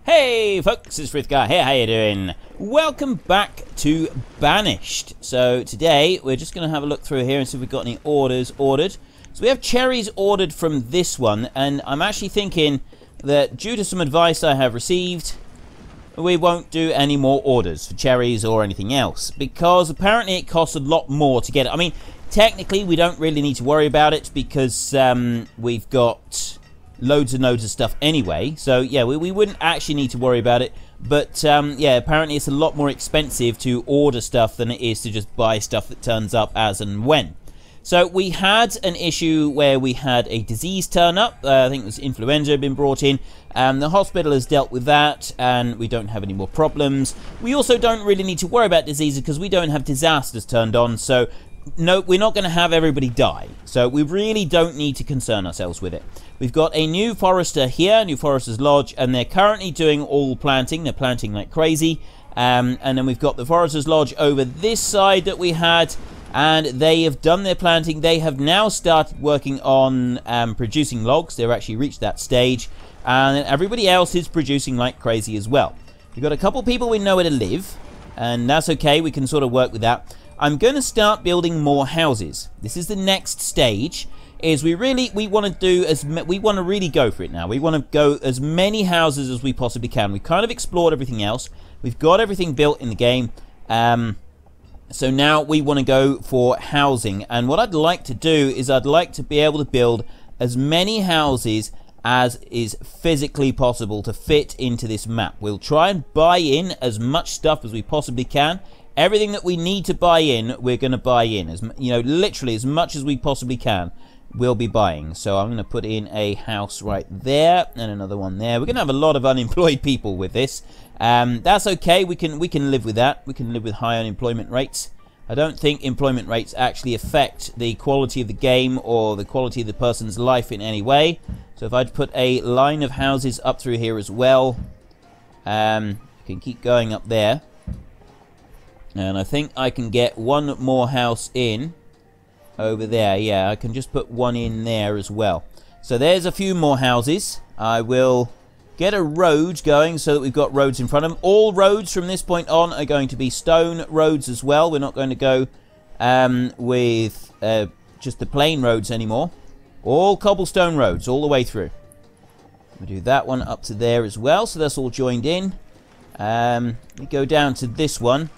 Hey folks, it's Frithgar here, how you doing? Welcome back to Banished. So today we're just going to have a look through here and see if we've got any orders ordered. So we have cherries ordered from this one, and I'm actually thinking that due to some advice I have received, we won't do any more orders for cherries or anything else, because apparently it costs a lot more to get it. I mean, technically we don't really need to worry about it because we've got loads and loads of stuff anyway, so yeah, we wouldn't actually need to worry about it. But yeah, apparently it's a lot more expensive to order stuff than it is to just buy stuff that turns up as and when. So we had an issue where we had a disease turn up. I think it was influenza had been brought in. The hospital has dealt with that, and we don't have any more problems. We also don't really need to worry about diseases because we don't have disasters turned on, so no, we're not going to have everybody die. So we really don't need to concern ourselves with it. We've got a new forester here, New Forester's Lodge, and they're currently doing all planting. They're planting like crazy. And then we've got the Forester's Lodge over this side that we had, and they have done their planting. They have now started working on producing logs. They've actually reached that stage, and everybody else is producing like crazy as well. We've got a couple people we know where to live, and that's okay. We can sort of work with that. I'm going to start building more houses. This is the next stage. We want to really go for it now. We want to go as many houses as we possibly can. We've kind of explored everything else. We've got everything built in the game. So now we want to go for housing. And what I'd like to do is I'd like to be able to build as many houses as is physically possible to fit into this map. We'll try and buy in as much stuff as we possibly can. Everything that we need to buy in, we're going to buy in. Literally as much as we possibly can, we'll be buying. So I'm going to put in a house right there and another one there. We're going to have a lot of unemployed people with this. That's okay. We can live with that. We can live with high unemployment rates. I don't think employment rates actually affect the quality of the game or the quality of the person's life in any way. So if I'd put a line of houses up through here as well, you can keep going up there. And I think I can get one more house in over there. Yeah, I can just put one in there as well. So there's a few more houses. I will get a road going so that we've got roads in front of them. All roads from this point on are going to be stone roads as well. We're not going to go with just the plain roads anymore. All cobblestone roads all the way through. We'll do that one up to there as well, so that's all joined in. We go down to this one.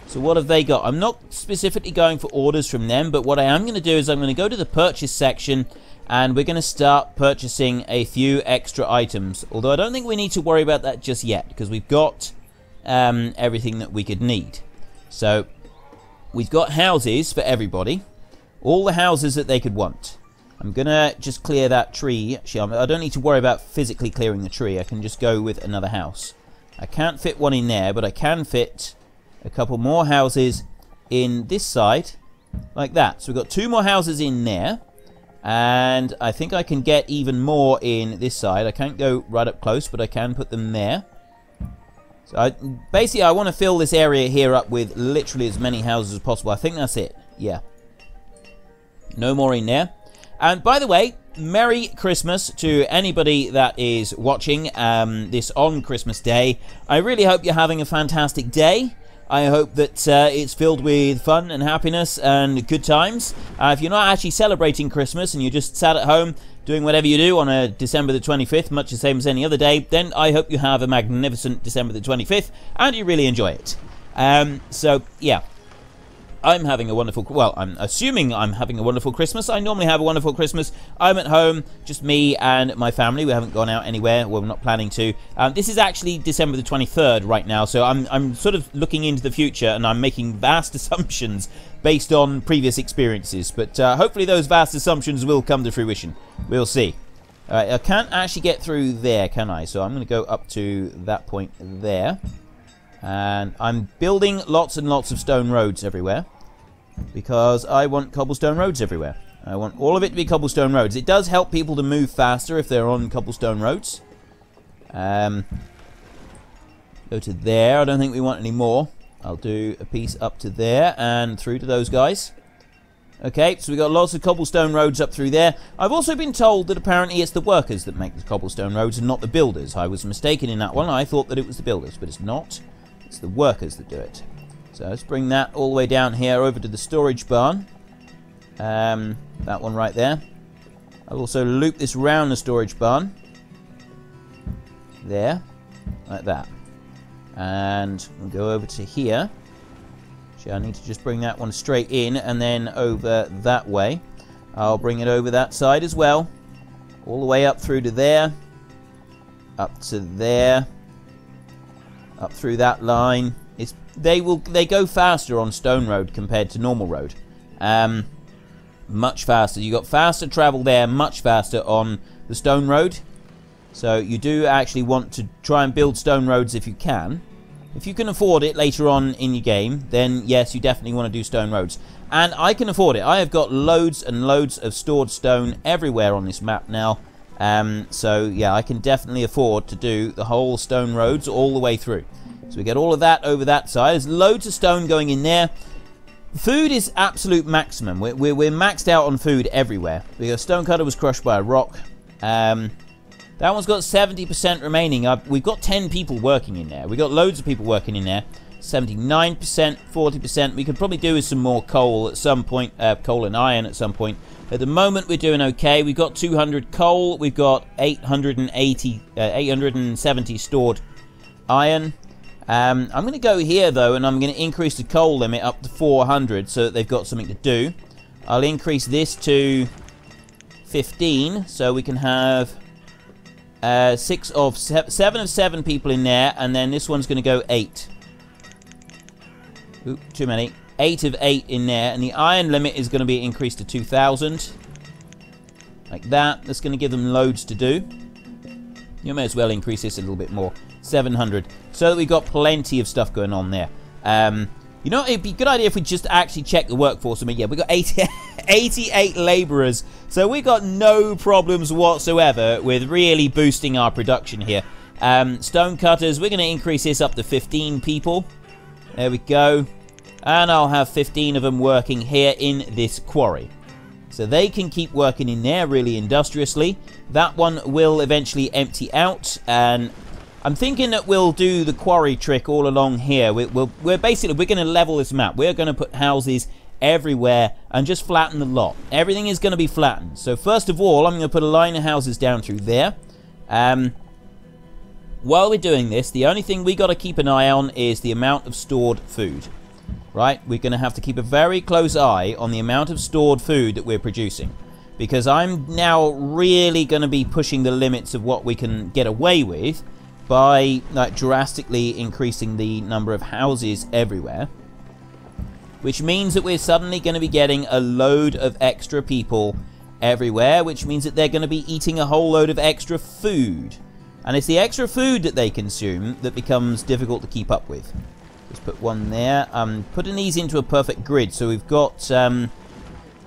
So what have they got? I'm not specifically going for orders from them, but what I am going to do is I'm going to go to the purchase section, and we're going to start purchasing a few extra items. Although I don't think we need to worry about that just yet, because we've got everything that we could need. So we've got houses for everybody. All the houses that they could want. I'm going to just clear that tree. Actually, I don't need to worry about physically clearing the tree. I can just go with another house. I can't fit one in there, but I can fit a couple more houses in this side, like that. So we've got two more houses in there, and I think I can get even more in this side. I can't go right up close, but I can put them there. So basically I want to fill this area here up with literally as many houses as possible. I think that's it. Yeah. No more in there. And by the way, Merry Christmas to anybody that is watching this on Christmas Day. I really hope you're having a fantastic day. I hope that it's filled with fun and happiness and good times. If you're not actually celebrating Christmas and you're just sat at home doing whatever you do on a December the 25th, much the same as any other day, then I hope you have a magnificent December the 25th and you really enjoy it. So, yeah. I'm having a wonderful, well, I'm assuming I'm having a wonderful Christmas. I normally have a wonderful Christmas. I'm at home, just me and my family. We haven't gone out anywhere. Well, we're not planning to. This is actually December the 23rd right now, so I'm sort of looking into the future, and I'm making vast assumptions based on previous experiences. But hopefully those vast assumptions will come to fruition. We'll see. All right, I can't actually get through there, can I? So I'm going to go up to that point there. And I'm building lots and lots of stone roads everywhere, because I want cobblestone roads everywhere. I want all of it to be cobblestone roads. It does help people to move faster if they're on cobblestone roads. Go to there. I don't think we want any more. I'll do a piece up to there and through to those guys. Okay, so we've got lots of cobblestone roads up through there. I've also been told that apparently it's the workers that make the cobblestone roads and not the builders. I was mistaken in that one. I thought that it was the builders, but it's not. It's the workers that do it. So let's bring that all the way down here over to the storage barn. That one right there. I'll also loop this round the storage barn. There. Like that. And we'll go over to here. I need to just bring that one straight in and then over that way. I'll bring it over that side as well. All the way up through to there. Up to there. Up through that line. They go faster on stone road compared to normal road. Much faster. You got faster travel there, much faster on the stone road. So you do actually want to try and build stone roads if you can. If you can afford it later on in your game, then yes, you definitely want to do stone roads. And I can afford it. I have got loads and loads of stored stone everywhere on this map now. So yeah, I can definitely afford to do the whole stone roads all the way through. So we get all of that over that side. There's loads of stone going in there. Food is absolute maximum. We're maxed out on food everywhere. The stonecutter was crushed by a rock. That one's got 70% remaining. We've got 10 people working in there. We've got loads of people working in there. 79%, 40%. We could probably do with some more coal at some point. Coal and iron at some point. At the moment, we're doing okay. We've got 200 coal. We've got 870 stored iron. I'm going to go here, though, and I'm going to increase the coal limit up to 400 so that they've got something to do. I'll increase this to 15 so we can have... 7 of 7 people in there, and then this one's going to go 8. Oop, too many. 8 of 8 in there, and the iron limit is going to be increased to 2,000. Like that. That's going to give them loads to do. You may as well increase this a little bit more. 700. So that we've got plenty of stuff going on there. You know, it'd be a good idea if we just actually check the workforce. I mean, yeah, we've got 88 laborers. So we've got no problems whatsoever with really boosting our production here. Stone cutters, we're going to increase this up to 15 people. There we go. And I'll have 15 of them working here in this quarry. So they can keep working in there really industriously. That one will eventually empty out, and I'm thinking that we'll do the quarry trick all along here. We're going to level this map. We're going to put houses everywhere and just flatten the lot. Everything is going to be flattened. So first of all, I'm going to put a line of houses down through there. While we're doing this, the only thing we got to keep an eye on is the amount of stored food. Right? We're going to have to keep a very close eye on the amount of stored food that we're producing. Because I'm now really going to be pushing the limits of what we can get away with by drastically increasing the number of houses everywhere. Which means that we're suddenly going to be getting a load of extra people everywhere, which means that they're going to be eating a whole load of extra food. And it's the extra food that they consume that becomes difficult to keep up with. Let's put one there. Putting these into a perfect grid, so we've got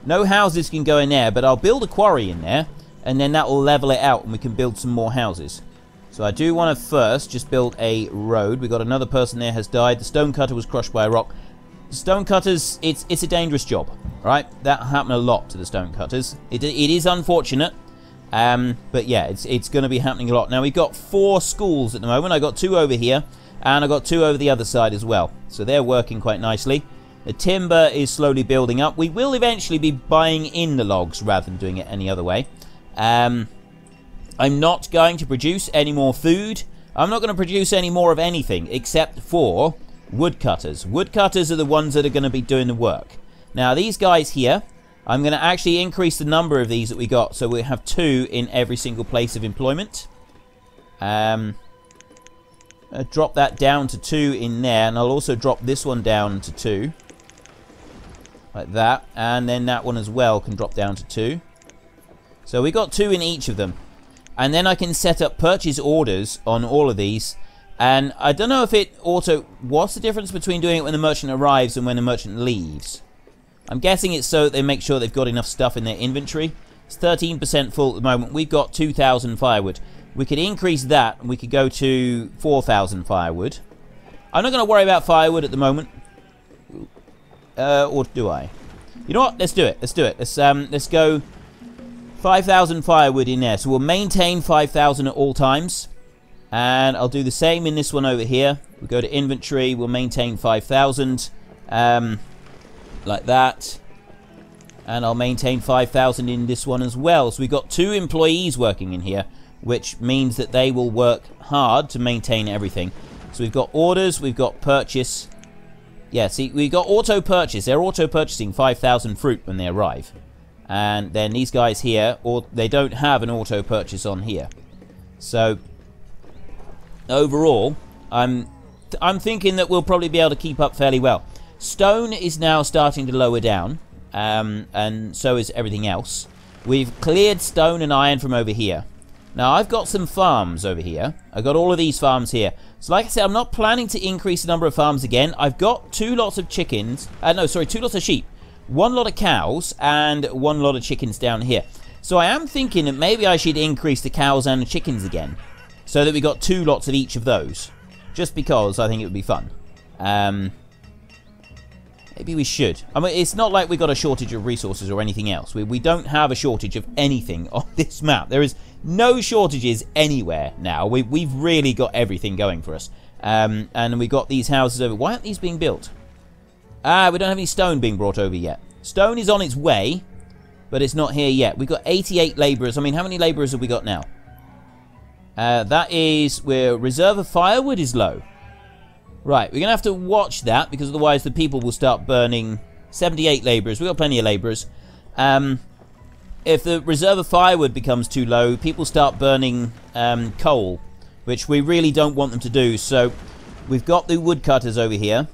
no houses can go in there, but I'll build a quarry in there, and then that will level it out and we can build some more houses. So I do want to first just build a road. We've got another person there has died. The stonecutter was crushed by a rock. Stonecutters, it's a dangerous job, right? That happened a lot to the stonecutters. It is unfortunate, but yeah, it's going to be happening a lot. Now we've got 4 schools at the moment. I got 2 over here, and I got 2 over the other side as well. So they're working quite nicely. The timber is slowly building up. We will eventually be buying in the logs rather than doing it any other way. I'm not going to produce any more food. I'm not going to produce any more of anything except for woodcutters. Woodcutters are the ones that are going to be doing the work. Now these guys here, I'm going to actually increase the number of these that we got, so we have 2 in every single place of employment. Drop that down to 2 in there, and I'll also drop this one down to 2. Like that, and then that one as well can drop down to 2. So we got 2 in each of them. And then I can set up purchase orders on all of these. And I don't know if it auto... What's the difference between doing it when the merchant arrives and when the merchant leaves? I'm guessing it's so that they make sure they've got enough stuff in their inventory. It's 13% full at the moment. We've got 2,000 firewood. We could increase that, and we could go to 4,000 firewood. I'm not going to worry about firewood at the moment. Or do I? You know what? Let's do it. Let's do it. Let's go 5,000 firewood in there. So we'll maintain 5,000 at all times. And I'll do the same in this one over here. We'll go to inventory. We'll maintain 5,000. Like that. And I'll maintain 5,000 in this one as well. So we've got 2 employees working in here, which means that they will work hard to maintain everything. So we've got orders, we've got purchase. Yeah, see, we've got auto purchase. They're auto purchasing 5,000 fruit when they arrive. And then these guys here, or they don't have an auto purchase on here. So overall, I'm thinking that we'll probably be able to keep up fairly well. Stone is now starting to lower down. And so is everything else. We've cleared stone and iron from over here. Now, I've got some farms over here. I've got all of these farms here. So, like I said, I'm not planning to increase the number of farms again. I've got 2 lots of chickens. 2 lots of sheep. 1 lot of cows and 1 lot of chickens down here. So, I am thinking that maybe I should increase the cows and the chickens again. So that we got 2 lots of each of those. Just because I think it would be fun. Maybe we should. I mean, it's not like we got a shortage of resources or anything else. We don't have a shortage of anything on this map. There is no shortages anywhere now. We've really got everything going for us. And we got these houses over. Why aren't these being built? We don't have any stone being brought over yet. Stone is on its way, but it's not here yet. We've got 88 laborers. I mean, how many laborers have we got now? That is where reserve of firewood is low. Right, we're going to have to watch that, because otherwise the people will start burning. 78 labourers. We've got plenty of labourers. If the reserve of firewood becomes too low, people start burning coal, which we really don't want them to do. So we've got the woodcutters over here.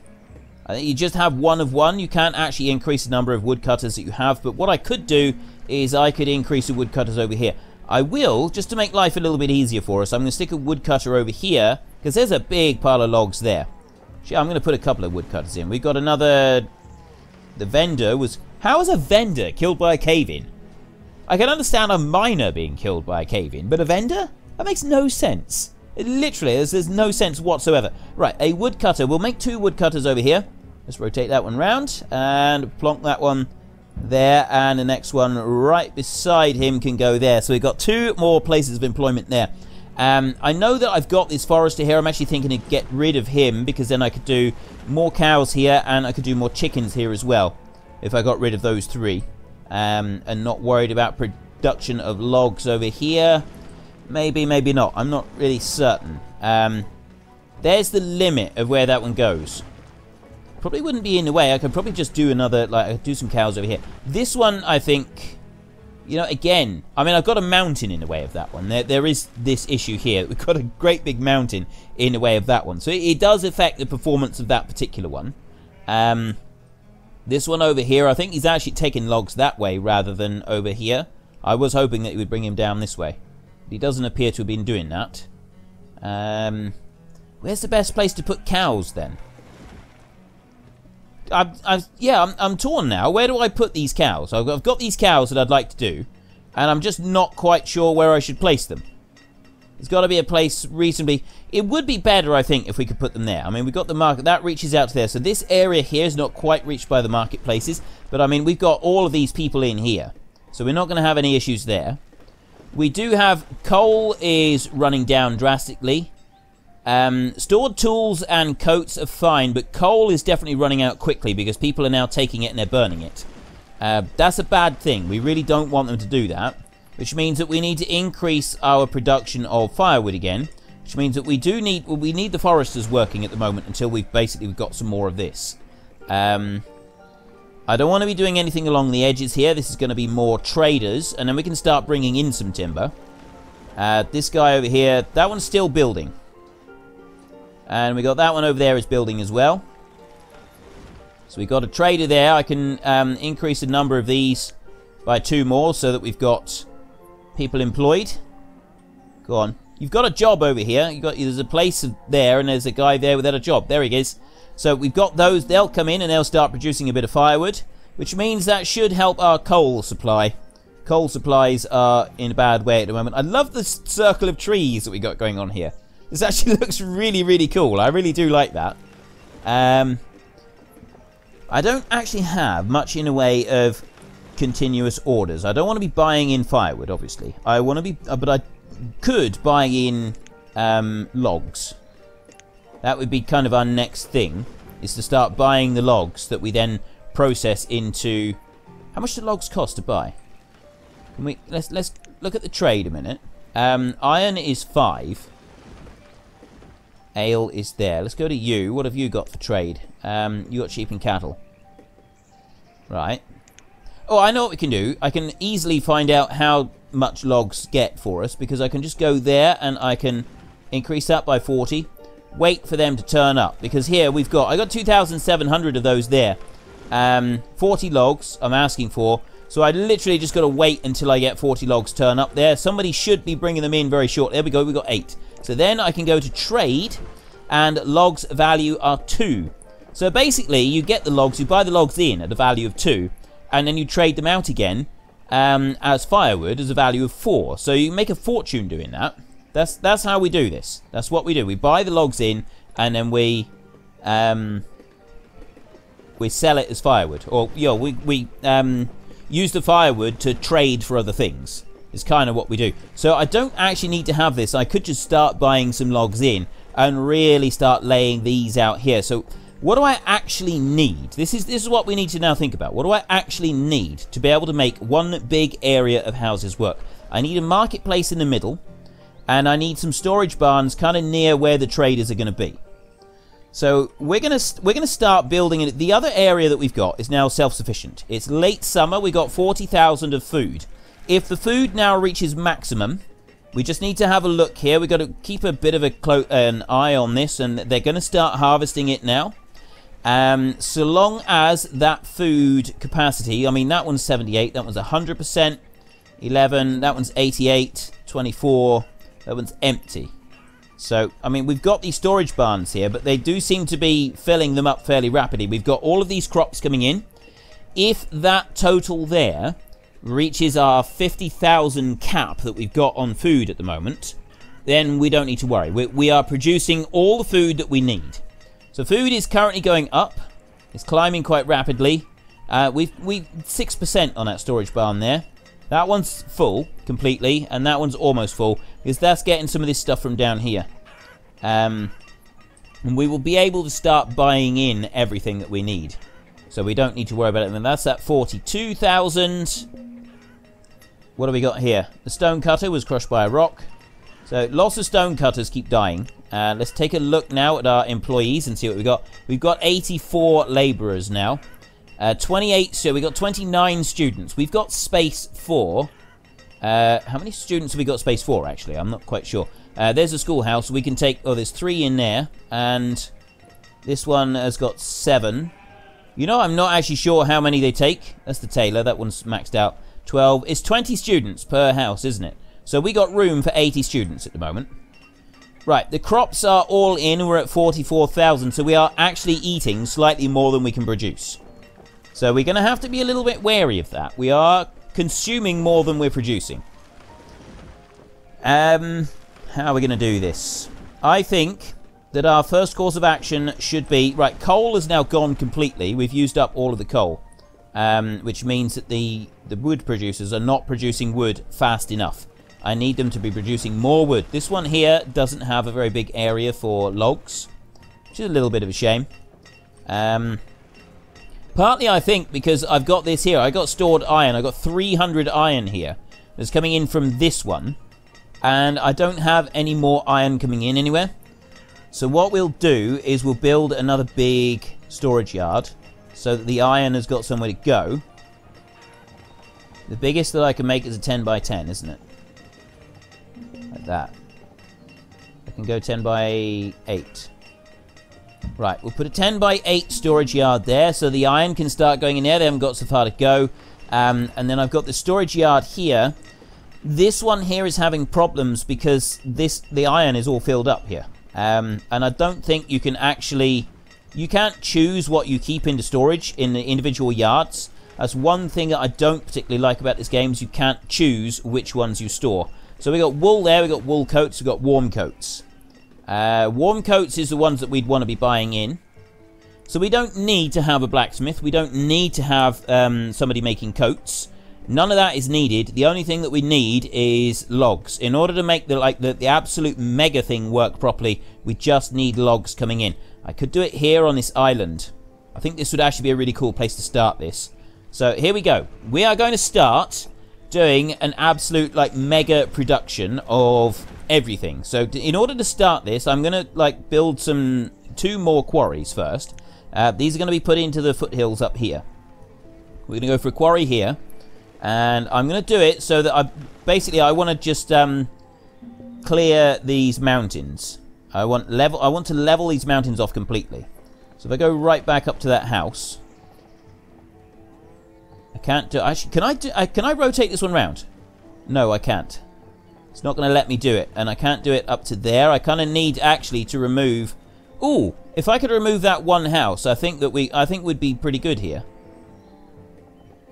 I think you just have 1 of 1. You can't actually increase the number of woodcutters that you have. But what I could do is I could increase the woodcutters over here. I will, just to make life a little bit easier for us, I'm going to stick a woodcutter over here, because there's a big pile of logs there. I'm going to put a couple of woodcutters in. We've got another... The vendor was... How is a vendor killed by a cave-in? I can understand a miner being killed by a cave-in, but a vendor? That makes no sense. Literally, there's no sense whatsoever. Right, a woodcutter. We'll make 2 woodcutters over here. Let's rotate that one round. And plonk that one there. And the next one right beside him can go there. So we've got 2 more places of employment there. I know that I've got this forester here. I'm actually thinking to get rid of him, because then I could do more cows here and I could do more chickens here as well if I got rid of those 3. And not worried about production of logs over here. Maybe, maybe not. I'm not really certain. There's the limit of where that one goes. Probably wouldn't be in the way. I could probably just do another, like, I could do some cows over here. This one, I think... You know, again, I mean, I've got a mountain in the way of that one. There is this issue here. We've got a great big mountain in the way of that one. So it does affect the performance of that particular one. This one over here, I think he's actually taking logs that way rather than over here. I was hoping that he would bring him down this way. But he doesn't appear to have been doing that. Where's the best place to put cows, then? I'm torn now. Where do I put these cows? I've got these cows that I'd like to do, and I'm just not quite sure where I should place them. There's got to be a place reasonably... It would be better, I think, if we could put them there. I mean, we've got the market. That reaches out to there. So this area here is not quite reached by the marketplaces, but I mean, we've got all of these people in here. So we're not going to have any issues there. We do have... Coal is running down drastically. Stored tools and coats are fine, but coal is definitely running out quickly because people are now taking it and they're burning it. That's a bad thing. We really don't want them to do that, which means that we need to increase our production of firewood again, which means that we need the foresters working at the moment until we've got some more of this. I don't want to be doing anything along the edges here. This is going to be more traders, and then we can start bringing in some timber. This guy over here, that one's still building. And we got that one over there is building as well. So we've got a trader there. I can increase the number of these by 2 more so that we've got people employed. Go on. You've got a job over here. There's a place there and there's a guy there without a job. There he is. So we've got those. They'll come in and they'll start producing a bit of firewood, which means that should help our coal supply. Coal supplies are in a bad way at the moment. I love the circle of trees that we got going on here. This actually looks really, really cool. I really do like that. I don't actually have much in a way of continuous orders. I don't want to be buying in firewood, obviously. I want to be, but I could buy in logs. That would be kind of our next thing, is to start buying the logs that we then process into. How much do logs cost to buy? Can we let's look at the trade a minute. Iron is 5. Ale is there. Let's go to you. What have you got for trade? You got sheep and cattle. Right. Oh, I know what we can do. I can easily find out how much logs get for us, because I can just go there and I can increase that by 40. Wait for them to turn up, because here we've got, I got 2,700 of those there. 40 logs I'm asking for, so I literally just got to wait until I get 40 logs turn up there. Somebody should be bringing them in very short. There we go, we got 8. So then I can go to trade, and logs value are 2. So basically, you get the logs, you buy the logs in at a value of 2, and then you trade them out again as firewood as a value of 4. So you make a fortune doing that. That's how we do this. That's what we do. We buy the logs in, and then we sell it as firewood, or we use the firewood to trade for other things. It's kind of what we do. So I don't actually need to have this. I could just start buying some logs in and really start laying these out here. So what do I actually need? This is what we need to now think about. What do I actually need to be able to make one big area of houses work? I need a marketplace in the middle, and I need some storage barns kind of near where the traders are going to be. So we're gonna start building it. The other area that we've got is now self-sufficient. It's late summer. We got 40,000 of food. If the food now reaches maximum, we just need to have a look here. We've got to keep a bit of an eye on this, and they're going to start harvesting it now. So long as that food capacity, I mean, that one's 78, that one's 100%, 11, that one's 88, 24, that one's empty. So, I mean, we've got these storage barns here, but they do seem to be filling them up fairly rapidly. We've got all of these crops coming in. If that total there reaches our 50,000 cap that we've got on food at the moment, then we don't need to worry. We are producing all the food that we need. So food is currently going up. It's climbing quite rapidly. We've 6% on that storage barn there. That one's full completely, and that one's almost full, because that's getting some of this stuff from down here. And we will be able to start buying in everything that we need. So we don't need to worry about it. And that's at 42,000. What do we got here? The stone cutter was crushed by a rock. So lots of stone cutters keep dying. Let's take a look now at our employees and see what we got. We've got 84 laborers now. 28, so we got 29 students. We've got space for... how many students have we got space for, actually? I'm not quite sure. There's a schoolhouse. We can take... Oh, there's 3 in there. And this one has got 7. You know, I'm not actually sure how many they take. That's the tailor. That one's maxed out. 12. It's 20 students per house, isn't it? So we got room for 80 students at the moment. Right, the crops are all in. We're at 44,000. So we are actually eating slightly more than we can produce. So we're going to have to be a little bit wary of that. We are consuming more than we're producing. How are we going to do this? I think that our first course of action should be... Right, coal is now gone completely. We've used up all of the coal. Which means that the wood producers are not producing wood fast enough. I need them to be producing more wood. This one here doesn't have a very big area for logs, which is a little bit of a shame. Partly, I think, because I've got this here. I got stored iron. I got 300 iron here. That's coming in from this one. And I don't have any more iron coming in anywhere. So what we'll do is we'll build another big storage yard so that the iron has got somewhere to go. The biggest that I can make is a 10 by 10, isn't it? Like that. I can go 10 by 8. Right, we'll put a 10 by 8 storage yard there so the iron can start going in there. They haven't got so far to go. And then I've got the storage yard here. This one here is having problems because the iron is all filled up here. And I don't think you can actually... You can't choose what you keep into storage in the individual yards. That's one thing that I don't particularly like about this game, is you can't choose which ones you store. So we got wool there, we got wool coats, we got warm coats. Warm coats is the ones that we'd want to be buying in. So we don't need to have a blacksmith. We don't need to have somebody making coats. None of that is needed. The only thing that we need is logs. In order to make the absolute mega thing work properly, we just need logs coming in. I could do it here on this island. I think this would actually be a really cool place to start this. So here we go. We are going to start doing an absolute mega production of everything. So in order to start this, I'm going to build 2 more quarries first. These are going to be put into the foothills up here. We're going to go for a quarry here. And I'm going to do it so that I want to just clear these mountains. I want to level these mountains off completely. So if I go right back up to that house, I can't do. Actually, can I rotate this one round? No, I can't. It's not going to let me do it, and I can't do it up to there. I kind of need actually to remove. Ooh, if I could remove that one house, I think we'd be pretty good here.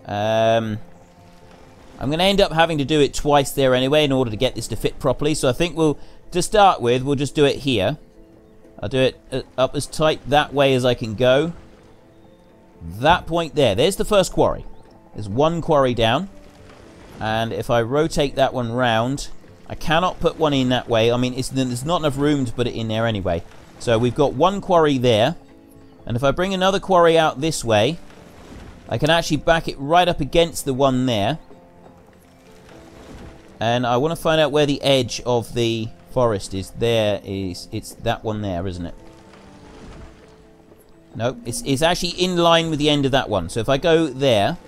I'm going to end up having to do it twice there anyway in order to get this to fit properly. So I think to start with, we'll just do it here. I'll do it up as tight that way as I can go. That point there. There's the first quarry. There's one quarry down. And if I rotate that one round, I cannot put one in that way. I mean, there's not enough room to put it in there anyway. So we've got one quarry there. And if I bring another quarry out this way, I can actually back it right up against the one there. And I want to find out where the edge of the forest is. It's that one there, isn't it? No, it's actually in line with the end of that one. So if I go there,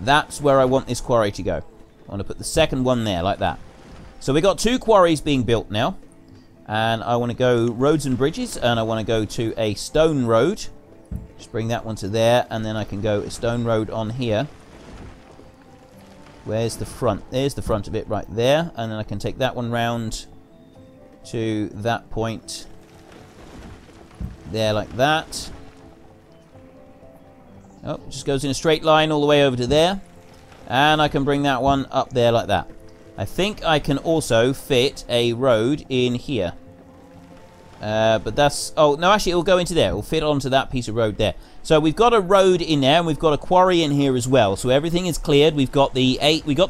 that's where I want this quarry to go. I want to put the second one there, like that. So we got 2 quarries being built now. And I want to go roads and bridges, and I want to go to a stone road. Just bring that one to there, and then I can go a stone road on here. Where's the front? There's the front of it right there. And then I can take that one round to that point there like that. Oh, it just goes in a straight line all the way over to there. And I can bring that one up there like that. I think I can also fit a road in here. But that's... Oh, no, actually, it'll go into there. It'll fit onto that piece of road there. So we've got a road in there, and we've got a quarry in here as well. So everything is cleared. We've got the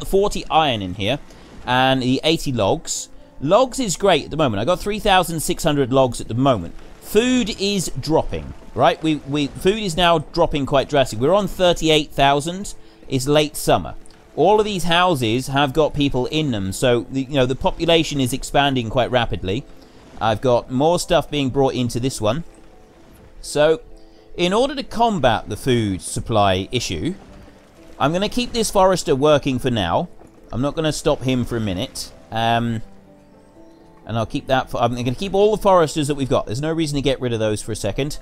40 iron in here, and the 80 logs. Logs is great at the moment. I got 3,600 logs at the moment. Food is dropping, right? Food is now dropping quite drastically. We're on 38,000. It's late summer. All of these houses have got people in them, so the population is expanding quite rapidly. I've got more stuff being brought into this one. So, in order to combat the food supply issue, I'm going to keep this forester working for now. I'm not going to stop him for a minute. And I'll keep that. I'm going to keep all the foresters that we've got. There's no reason to get rid of those for a second.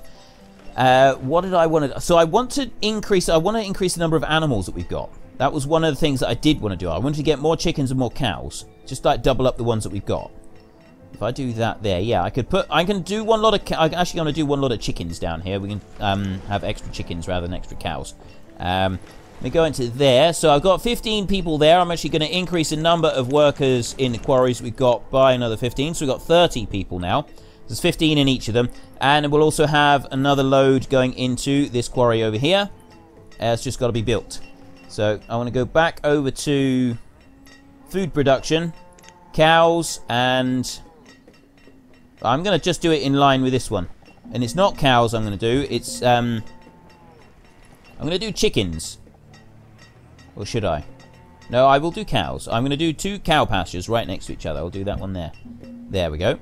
What did I want to... So I want to increase the number of animals that we've got. That was one of the things that I did want to do. I wanted to get more chickens and more cows. Just double up the ones that we've got. If I do that there, yeah, I can do one lot of... I'm actually going to do one lot of chickens down here. We can have extra chickens rather than extra cows. Let me go into there. So I've got 15 people there. I'm actually going to increase the number of workers in the quarries we've got by another 15. So we've got 30 people now. There's 15 in each of them. And we'll also have another load going into this quarry over here. It's just got to be built. So I want to go back over to food production, cows, and I'm going to just do it in line with this one. And it's not cows I'm going to do. It's I'm going to do chickens. Or should I? No, I will do cows. I'm going to do 2 cow pastures right next to each other. I'll do that one there. There we go.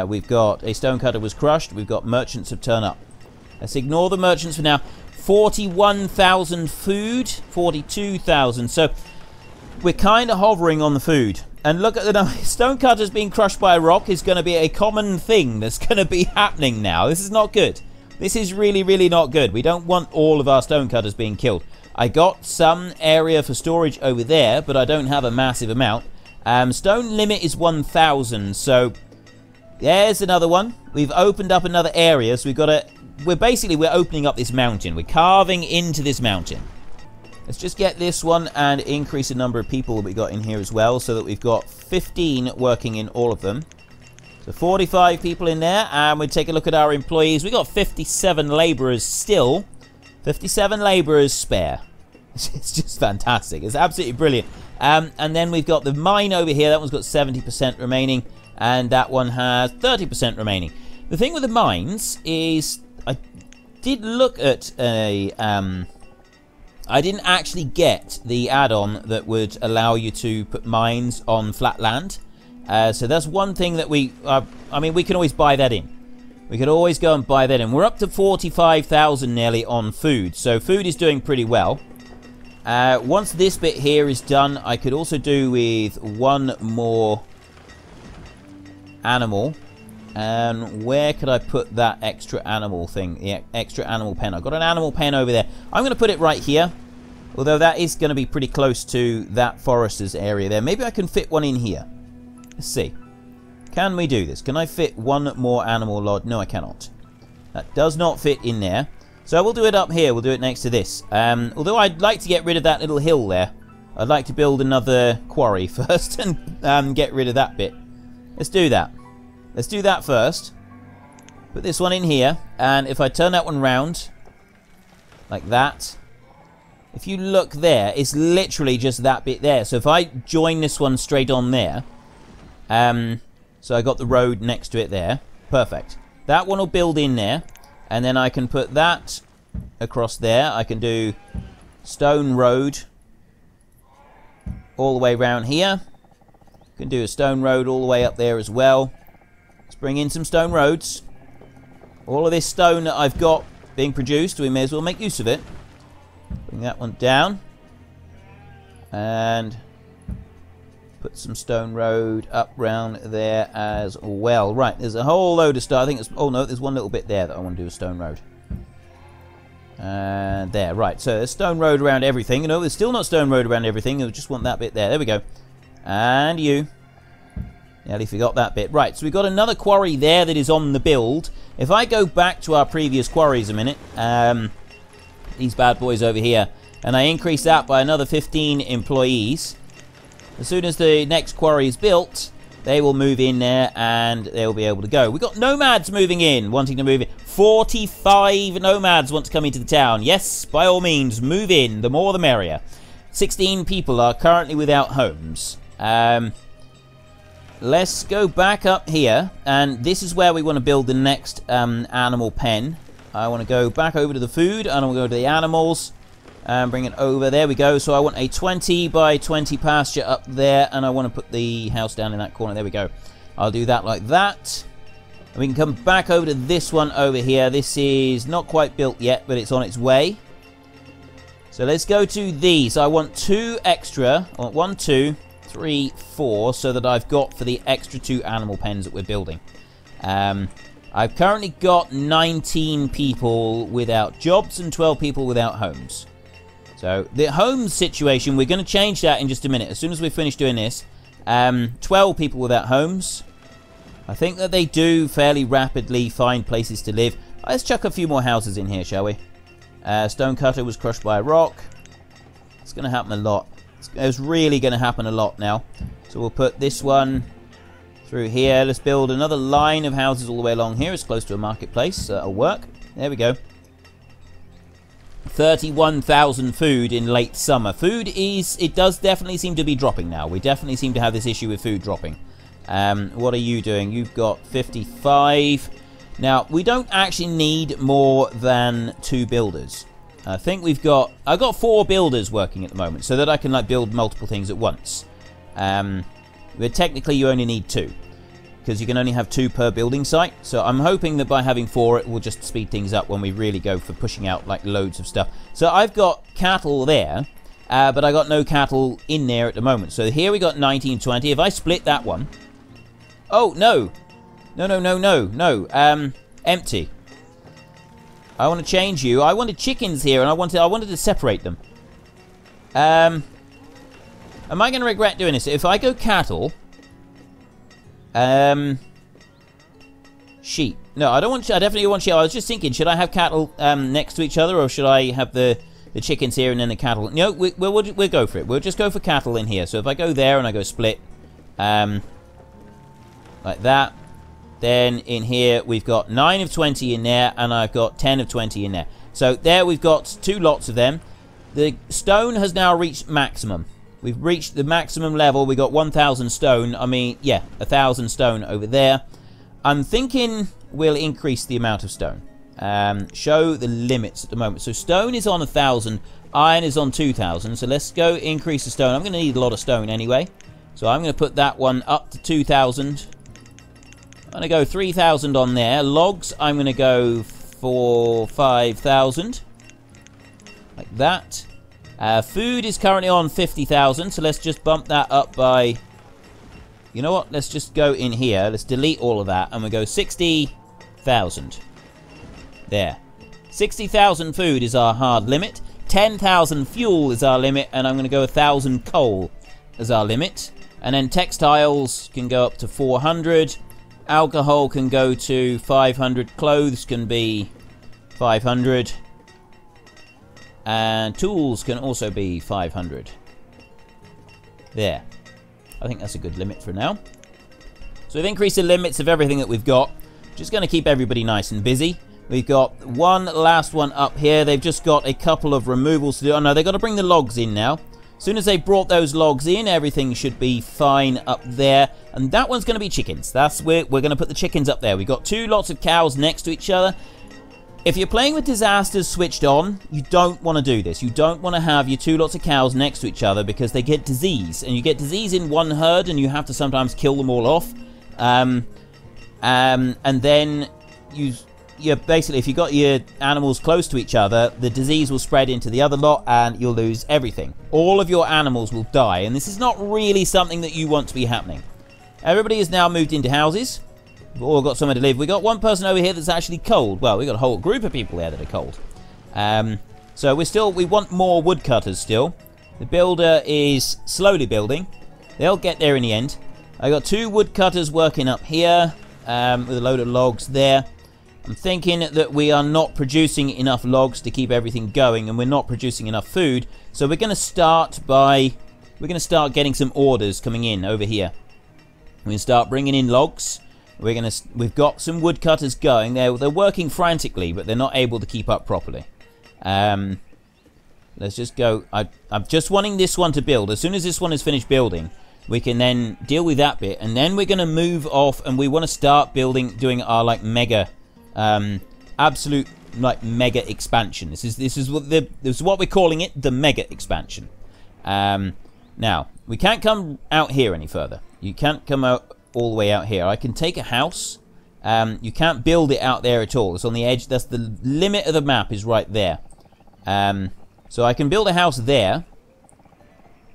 We've got a stonecutter was crushed. We've got merchants have turned up. Let's ignore the merchants for now. 41,000 food. 42,000. So we're kind of hovering on the food. And look at the number. Stonecutters being crushed by a rock is going to be a common thing that's going to be happening now. This is not good. This is really, really not good. We don't want all of our stonecutters being killed. I got some area for storage over there, but I don't have a massive amount. Stone limit is 1,000, so there's another one. We've opened up another area, so we've got to... We're opening up this mountain. We're carving into this mountain. Let's just get this one and increase the number of people that we got in here as well, so that we've got 15 working in all of them. So 45 people in there, and we take a look at our employees. We got 57 laborers still. 57 laborers spare. It's just fantastic. It's absolutely brilliant. And then we've got the mine over here. That one's got 70% remaining, and that one has 30% remaining. The thing with the mines is I did look at a... I didn't actually get the add-on that would allow you to put mines on flat land. So that's one thing that we can always buy that in. We could always go and buy that in. We're up to 45,000 nearly on food. So food is doing pretty well. Once this bit here is done, I could also do with one more animal. And where could I put that extra animal thing? The extra animal pen. I've got an animal pen over there. I'm going to put it right here. Although that is going to be pretty close to that forester's area there. Maybe I can fit one in here. Let's see. Can we do this? Can I fit one more animal lodge? No, I cannot. That does not fit in there. So we'll do it up here. We'll do it next to this. Although I'd like to get rid of that little hill there. I'd like to build another quarry first and get rid of that bit. Let's do that. Let's do that first. Put this one in here. And if I turn that one round, like that, if you look there, it's literally just that bit there. So if I join this one straight on there, so I got the road next to it there. Perfect. That one will build in there. And then I can put that across there. I can do stone road all the way around here. Can do a stone road all the way up there as well. Let's bring in some stone roads. All of this stone that I've got being produced, we may as well make use of it. Bring that one down. And put some stone road up round there as well. Right, there's a whole load of stuff. I think it's... Oh, no, there's one little bit there that I want to do a stone road. And there, right. So there's stone road around everything. You know, there's still not stone road around everything. I just want that bit there. There we go. And you. Nearly forgot that bit. Right, so we've got another quarry there that is on the build. If I go back to our previous quarries a minute, these bad boys over here, and I increase that by another 15 employees, as soon as the next quarry is built, they will move in there and they'll be able to go. We've got nomads moving in, wanting to move in. 45 nomads want to come into the town. Yes, by all means, move in. The more the merrier. 16 people are currently without homes. Let's go back up here, and this is where we want to build the next animal pen. I want to go back over to the food, and I want to go to the animals, and bring it over. There we go. So I want a 20 by 20 pasture up there, and I want to put the house down in that corner. There we go. I'll do that like that. And we can come back over to this one over here. This is not quite built yet, but it's on its way. So let's go to these. I want 2 extra. I want 1, 2, 3, 4, so that I've got for the extra 2 animal pens that we're building. I've currently got 19 people without jobs and 12 people without homes. So the homes situation, we're going to change that in just a minute. As soon as we finish doing this, 12 people without homes. I think that they do fairly rapidly find places to live. Let's chuck a few more houses in here, shall we? Stonecutter was crushed by a rock. It's going to happen a lot. It's really going to happen a lot now. So we'll put this one through here. Let's build another line of houses all the way along here. It's close to a marketplace. That'll work. There we go. 31,000 food in late summer. Food is... It does definitely seem to be dropping now. We definitely seem to have this issue with food dropping. What are you doing? You've got 55. Now, we don't actually need more than 2 builders. I think we've got... I've got 4 builders working at the moment, so that I can like build multiple things at once. But technically, you only need 2, because you can only have 2 per building site. So I'm hoping that by having 4, it will just speed things up when we really go for pushing out like loads of stuff. So I've got cattle there, but I got no cattle in there at the moment. So here we got 19, 20. If I split that one... Oh, no. No. Empty. I want to change you. I wanted chickens here, and I wanted to separate them. Am I going to regret doing this? If I go cattle... sheep. No, I don't want... I definitely want sheep. I was just thinking, should I have cattle next to each other, or should I have the chickens here and then the cattle? No, we'll go for it. We'll just go for cattle in here. So if I go there and I go split... like that. Then in here, we've got 9 of 20 in there, and I've got 10 of 20 in there. So there we've got 2 lots of them. The stone has now reached maximum. We've reached the maximum level. We got 1,000 stone. I mean, yeah, 1,000 stone over there. I'm thinking we'll increase the amount of stone. Show the limits at the moment. So stone is on 1,000. Iron is on 2,000. So let's go increase the stone. I'm going to need a lot of stone anyway. So I'm going to put that one up to 2,000. I'm going to go 3,000 on there. Logs, I'm going to go for 5,000. Like that. Food is currently on 50,000. So let's just bump that up by... You know what? Let's just go in here. Let's delete all of that. And we'll go 60,000. There. 60,000 food is our hard limit. 10,000 fuel is our limit. And I'm going to go 1,000 coal as our limit. And then textiles can go up to 400. Alcohol can go to 500. Clothes can be 500. And tools can also be 500. There. I think that's a good limit for now. So we've increased the limits of everything that we've got. Just going to keep everybody nice and busy. We've got one last one up here. They've just got a couple of removals to do. Oh no, they've got to bring the logs in now. As soon as they brought those logs in, everything should be fine up there. And that one's going to be chickens. That's where we're going to put the chickens up there. We've got 2 lots of cows next to each other. If you're playing with disasters switched on, you don't want to do this. You don't want to have your 2 lots of cows next to each other because they get disease. And you get disease in one herd and you have to sometimes kill them all off. And then you basically, if you've got your animals close to each other, the disease will spread into the other lot and you'll lose everything. All of your animals will die. And this is not really something that you want to be happening. Everybody has now moved into houses. We've all got somewhere to live. We've got one person over here that's actually cold. Well, we've got a whole group of people there that are cold. So we want more woodcutters still. The builder is slowly building. They'll get there in the end. I got 2 woodcutters working up here with a load of logs there. I'm thinking that we are not producing enough logs to keep everything going, and we're not producing enough food. So we're going to start getting some orders coming in over here. We're going to start bringing in logs. We've got some woodcutters going. They're working frantically, but they're not able to keep up properly. Let's just go. I'm just wanting this one to build. As soon as this one is finished building, we can then deal with that bit, and then we're going to move off, and we want to start doing our like mega, absolute like mega expansion. This is what we're calling it, the mega expansion. Now we can't come out here any further. You can't come out all the way out here. I can take a house. You can't build it out there at all. It's on the edge. That's the limit of the map is right there. So I can build a house there,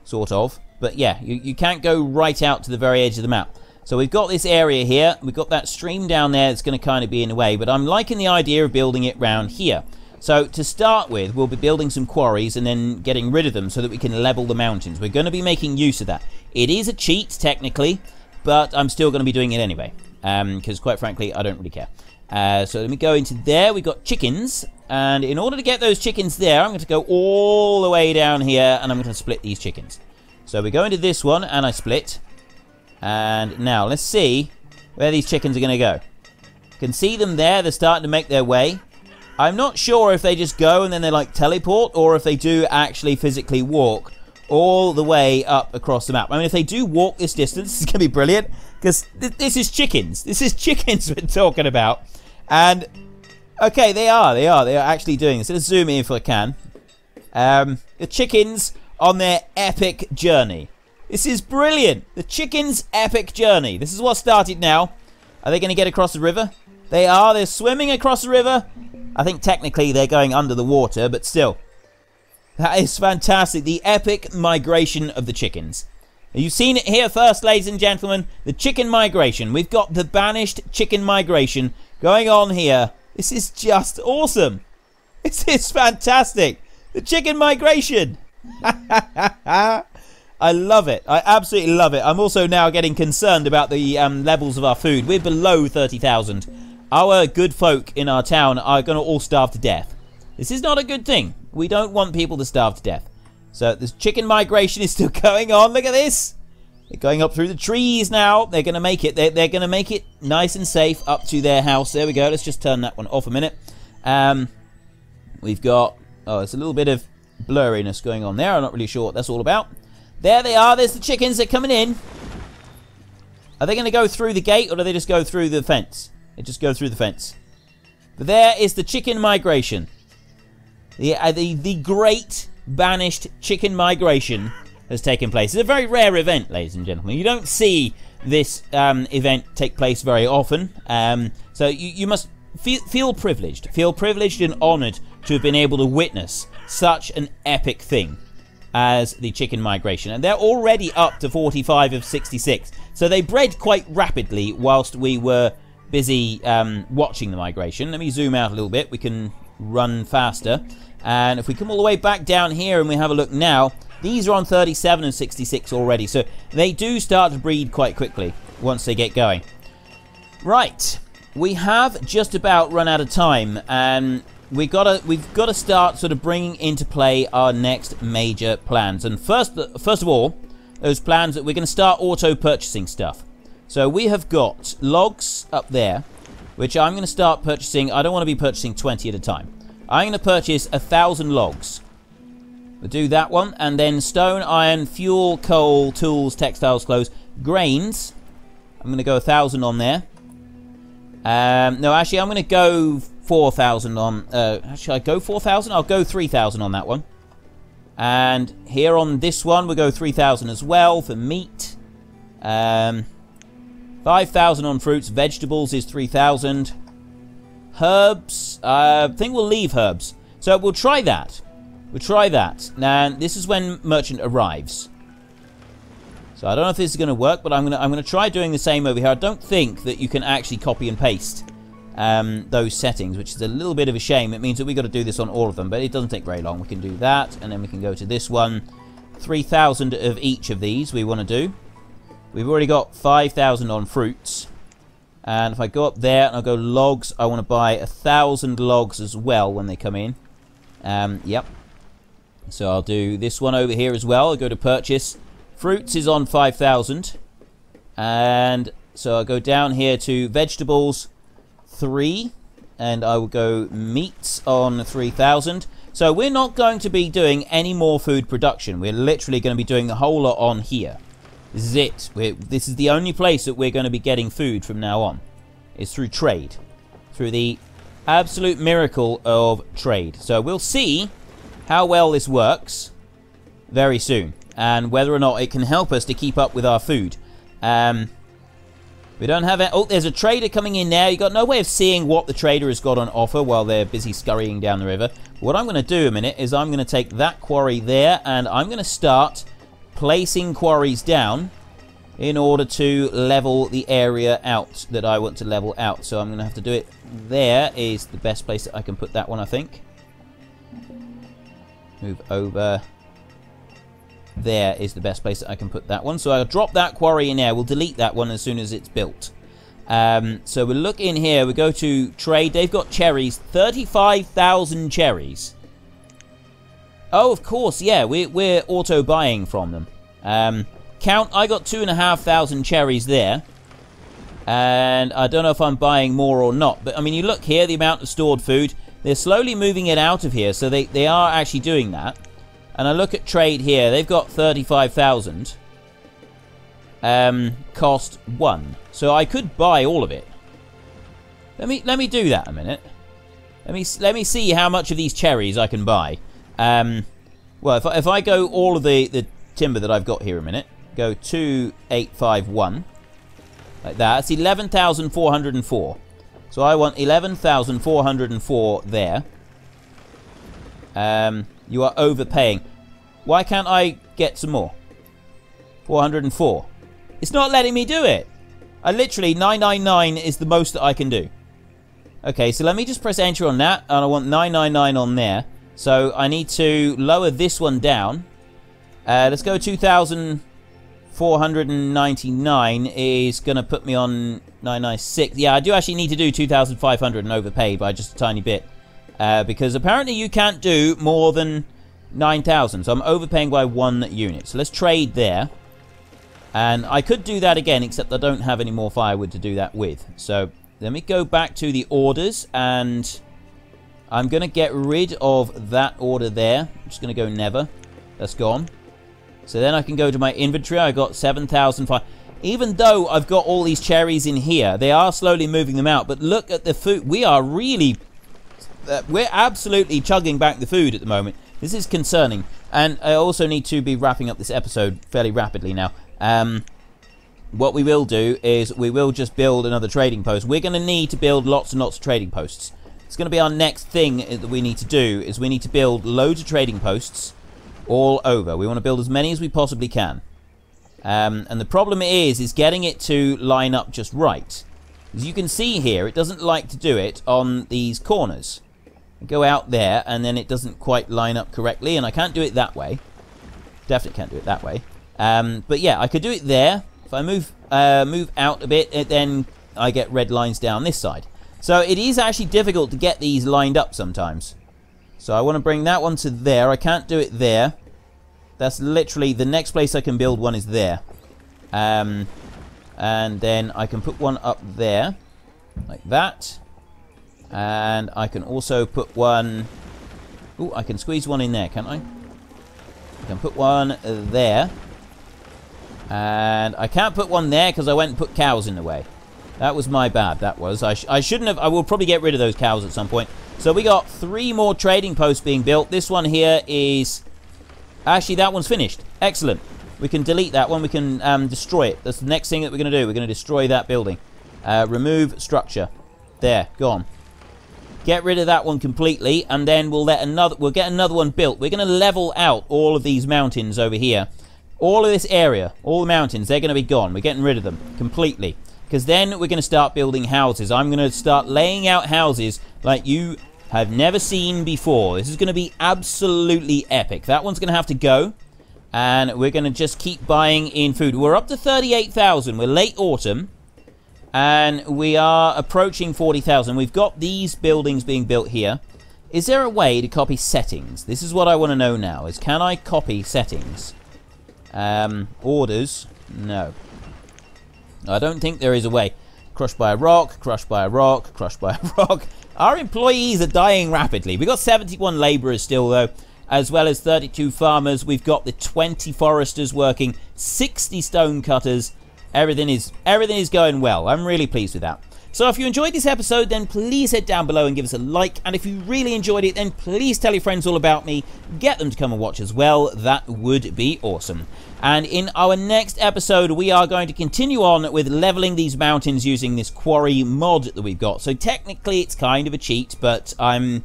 sort of. But yeah, you can't go right out to the very edge of the map. So we've got this area here. We've got that stream down there that's going to kind of be in the way. But I'm liking the idea of building it round here. So to start with, we'll be building some quarries and then getting rid of them so that we can level the mountains. We're going to be making use of that. It is a cheat, technically, but I'm still going to be doing it anyway. Because quite frankly, I don't really care. So let me go into there. We've got chickens. And in order to get those chickens there, I'm going to go all the way down here and I'm going to split these chickens. So we go into this one and I split. And now let's see where these chickens are going to go. You can see them there. They're starting to make their way. I'm not sure if they just go and then they like teleport or if they do actually physically walk all the way up across the map. I mean, if they do walk this distance, it's going to be brilliant because this is chickens. This is chickens we're talking about. And okay, they are actually doing this. Let's zoom in if I can. The chickens on their epic journey. This is brilliant. The chickens' epic journey. This is what started now. Are they going to get across the river? They are. They're swimming across the river. I think technically they're going under the water, but still. That is fantastic. The epic migration of the chickens. You've seen it here first, ladies and gentlemen. The chicken migration. We've got the banished chicken migration going on here. This is just awesome. This is fantastic. The chicken migration. I love it. I absolutely love it. I'm also now getting concerned about the levels of our food. We're below 30,000. Our good folk in our town are going to all starve to death. This is not a good thing. We don't want people to starve to death. So this chicken migration is still going on. Look at this. They're going up through the trees now. They're going to make it. They're going to make it nice and safe up to their house. There we go. Let's just turn that one off a minute. We've got... Oh, it's a little bit of blurriness going on there. I'm not really sure what that's all about. There they are. There's the chickens. They're coming in. Are they going to go through the gate, or do they just go through the fence? They just go through the fence. But there is the chicken migration. The great Banished chicken migration has taken place. It's a very rare event, ladies and gentlemen. You don't see this event take place very often. So you must feel privileged. Feel privileged and honoured to have been able to witness such an epic thing as the chicken migration. And they're already up to 45 of 66. So they bred quite rapidly whilst we were busy watching the migration. Let me zoom out a little bit. We can run faster. And if we come all the way back down here and we have a look now, these are on 37 and 66 already. So they do start to breed quite quickly once they get going. Right. We have just about run out of time, and we've got to start sort of bringing into play our next major plans. And first of all, those plans that we're going to start auto purchasing stuff. So we have got logs up there, which I'm going to start purchasing. I don't want to be purchasing 20 at a time. I'm going to purchase 1,000 logs. We'll do that one, and then stone, iron, fuel, coal, tools, textiles, clothes, grains. I'm going to go 1,000 on there. No, actually, I'm going to go 4,000 on... should I go 4,000? I'll go 3,000 on that one. And here on this one, we'll go 3,000 as well for meat. 5,000 on fruits. Vegetables is 3,000. Herbs. I think we'll leave herbs. So we'll try that. We'll try that. Now, this is when merchant arrives. So I don't know if this is going to work, but I'm going to try doing the same over here. I don't think that you can actually copy and paste those settings, which is a little bit of a shame. It means that we've got to do this on all of them, but it doesn't take very long. We can do that, and then we can go to this one. 3,000 of each of these we want to do. We've already got 5,000 on fruits. And if I go up there and I'll go logs, I want to buy 1,000 logs as well when they come in. Yep. So I'll do this one over here as well. I'll go to purchase. Fruits is on 5,000. And so I'll go down here to vegetables, 3. And I will go meats on 3,000. So we're not going to be doing any more food production. We're literally going to be doing the whole lot on here. This is it. This is the only place that we're going to be getting food from now on. It's through trade. Through the absolute miracle of trade. So we'll see how well this works very soon. And whether or not it can help us to keep up with our food. We don't have it. Oh, there's a trader coming in now. You've got no way of seeing what the trader has got on offer while they're busy scurrying down the river. What I'm going to do a minute is I'm going to take that quarry there. And I'm going to start placing quarries down in order to level the area out that I want to level out. So I'm going to have to do it. There is the best place that I can put that one, I think. Move over. There is the best place that I can put that one. So I'll drop that quarry in there. We'll delete that one as soon as it's built. So we'll look in here. We go to trade. They've got cherries. 35,000 cherries. Oh, of course, yeah, we're auto-buying from them. Count, I got 2,500 cherries there. And I don't know if I'm buying more or not. But, I mean, you look here, the amount of stored food. They're slowly moving it out of here, so they are actually doing that. And I look at trade here, they've got 35,000. Cost 1. So I could buy all of it. Let me do that a minute. Let me see how much of these cherries I can buy. Well, if I go all of the timber that I've got here a minute, go 2,851, like that. That's 11,404. So I want 11,404 there. You are overpaying. Why can't I get some more? 404. It's not letting me do it. I literally 999 is the most that I can do. Okay, so let me just press enter on that, and I want 999 on there. So I need to lower this one down. Let's go 2,499 is going to put me on 996. Yeah, I do actually need to do 2,500 and overpay by just a tiny bit. Because apparently you can't do more than 9,000. So I'm overpaying by 1 unit. So let's trade there. And I could do that again, except I don't have any more firewood to do that with. So let me go back to the orders, and I'm going to get rid of that order there. I'm just going to go never. That's gone. So then I can go to my inventory. I got 7,005. Even though I've got all these cherries in here, they are slowly moving them out. But look at the food. We are really... we're absolutely chugging back the food at the moment. This is concerning. And I also need to be wrapping up this episode fairly rapidly now. What we will do is we will just build another trading post. We're going to need to build lots and lots of trading posts. It's going to be our next thing that we need to do, is we need to build loads of trading posts all over. We want to build as many as we possibly can. And the problem is getting it to line up just right. As you can see here, it doesn't like to do it on these corners. I go out there, and then it doesn't quite line up correctly, and I can't do it that way. Definitely can't do it that way. But yeah, I could do it there. If I move out a bit, then I get red lines down this side. So it is actually difficult to get these lined up sometimes. So I want to bring that one to there. I can't do it there. That's literally the next place I can build one is there. And then I can put one up there, like that. And I can also put one... Ooh, I can squeeze one in there, can't I? I can put one there. And I can't put one there because I went and put cows in the way. That was my bad, that was. I shouldn't have... I will probably get rid of those cows at some point. So we got 3 more trading posts being built. This one here is... Actually, that one's finished. Excellent. We can delete that one. We can destroy it. That's the next thing that we're going to do. We're going to destroy that building. Remove structure. There, gone. Get rid of that one completely, and then we'll get another one built. We're going to level out all of these mountains over here. All of this area, all the mountains, they're going to be gone. We're getting rid of them completely. Because then we're going to start building houses. I'm going to start laying out houses like you have never seen before. This is going to be absolutely epic. That one's going to have to go. And we're going to just keep buying in food. We're up to 38,000. We're late autumn. And we are approaching 40,000. We've got these buildings being built here. Is there a way to copy settings? This is what I want to know now. Is can I copy settings? Orders? No. I don't think there is a way. Crushed by a rock, crushed by a rock, crushed by a rock. Our employees are dying rapidly. We've got 71 labourers still, though, as well as 32 farmers. We've got the 20 foresters working, 60 stone cutters. Everything is going well. I'm really pleased with that. So if you enjoyed this episode, then please head down below and give us a like. And if you really enjoyed it, then please tell your friends all about me. Get them to come and watch as well. That would be awesome. And in our next episode, we are going to continue on with leveling these mountains using this quarry mod that we've got. So technically, it's kind of a cheat, but I'm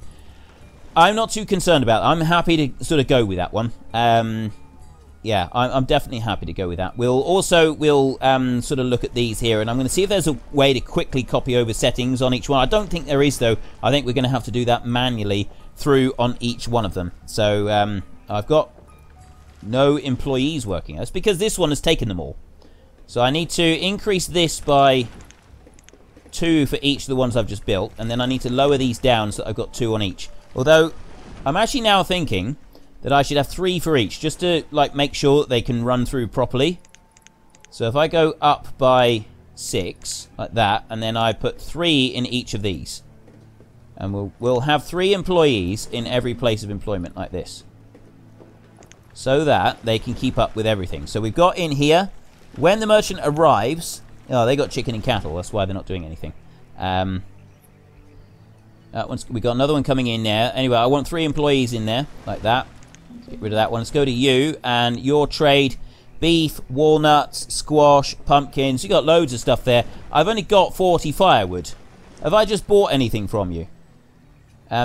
not too concerned about it. I'm happy to sort of go with that one. Yeah, I'm definitely happy to go with that. We'll sort of look at these here, and I'm going to see if there's a way to quickly copy over settings on each one. I don't think there is, though. I think we're going to have to do that manually through on each one of them. So I've got no employees working. That's because this one has taken them all. So I need to increase this by 2 for each of the ones I've just built, and then I need to lower these down so that I've got 2 on each. Although, I'm actually now thinking that I should have 3 for each, just to like make sure that they can run through properly. So if I go up by 6, like that, and then I put 3 in each of these. And we'll have 3 employees in every place of employment like this. So that they can keep up with everything. So we've got in here, when the merchant arrives... Oh, they got chicken and cattle, that's why they're not doing anything. We got another one coming in there. Anyway, I want 3 employees in there, like that. Let's get rid of that one. Let's go to you, and your trade, beef, walnuts, squash, pumpkins. You got loads of stuff there. I've only got 40 firewood. Have I just bought anything from you?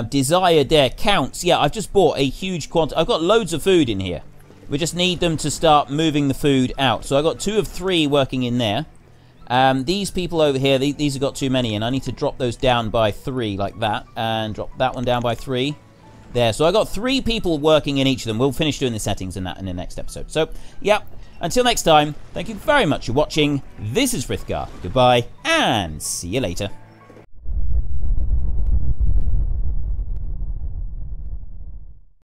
Desire there counts. Yeah, I've just bought a huge quantity. I've got loads of food in here. We just need them to start moving the food out. So I've got 2 of 3 working in there. These people over here, these have got too many, and I need to drop those down by 3 like that, and drop that one down by 3 there. So I got 3 people working in each of them. We'll finish doing the settings in that in the next episode. So yeah, until next time, thank you very much for watching. This is Frithgar. Goodbye, and see you later.